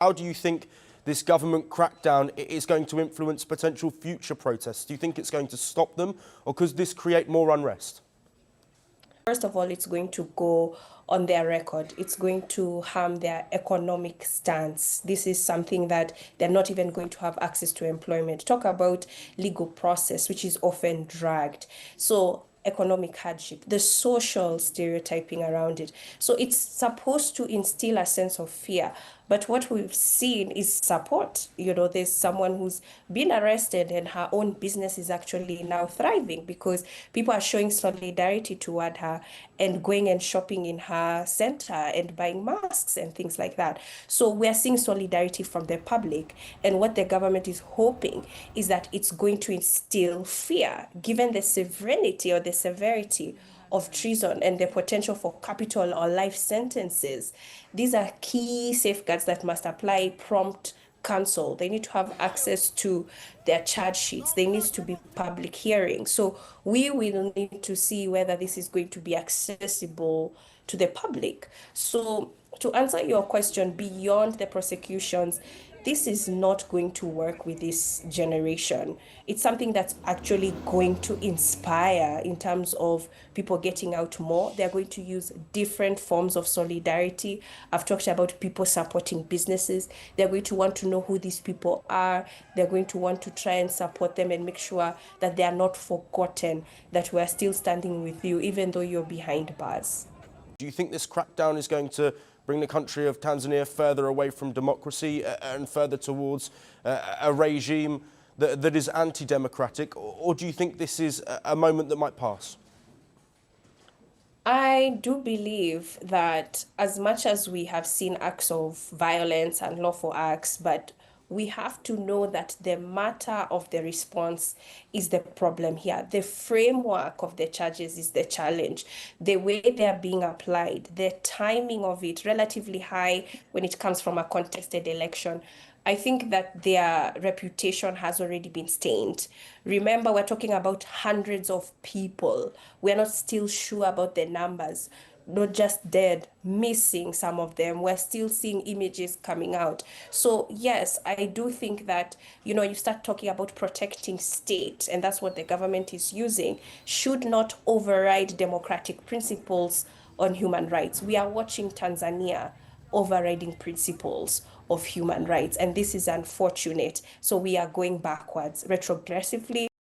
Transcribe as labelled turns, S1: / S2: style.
S1: How do you think this government crackdown is going to influence potential future protests? Do you think it's going to stop them, or could this create more unrest?
S2: First of all, it's going to go on their record. It's going to harm their economic stance. This is something that they're not even going to have access to employment. Talk about legal process, which is often dragged. So economic hardship, the social stereotyping around it. So it's supposed to instill a sense of fear. But what we've seen is support. There's someone who's been arrested and her own business is actually now thriving because people are showing solidarity toward her and going and shopping in her center and buying masks and things like that. So we're seeing solidarity from the public. And what the government is hoping is that it's going to instill fear, given the severity or the severity of treason and the potential for capital or life sentences. These are key safeguards that must apply prompt counsel. They need to have access to their charge sheets. There needs to be public hearing. So we will need to see whether this is going to be accessible to the public. So to answer your question, beyond the prosecutions, this is not going to work with this generation. It's something that's actually going to inspire in terms of people getting out more. They're going to use different forms of solidarity. I've talked about people supporting businesses. They're going to want to know who these people are. They're going to want to try and support them and make sure that they are not forgotten, that we're still standing with you, even though you're behind bars.
S1: Do you think this crackdown is going to bring the country of Tanzania further away from democracy and further towards a regime that is anti-democratic, or do you think this is a moment that might pass?
S2: I do believe that as much as we have seen acts of violence and lawful acts, but we have to know that the matter of the response is the problem here. The framework of the charges is the challenge. The way they're being applied, the timing of it, relatively high when it comes from a contested election. I think that their reputation has already been stained. Remember, we're talking about hundreds of people. We're not still sure about the numbers, not just dead, missing some of them. We're still seeing images coming out. So yes, I do think that, you start talking about protecting state, and that's what the government is using, should not override democratic principles on human rights. We are watching Tanzania overriding principles of human rights, and this is unfortunate. So we are going backwards, retrogressively.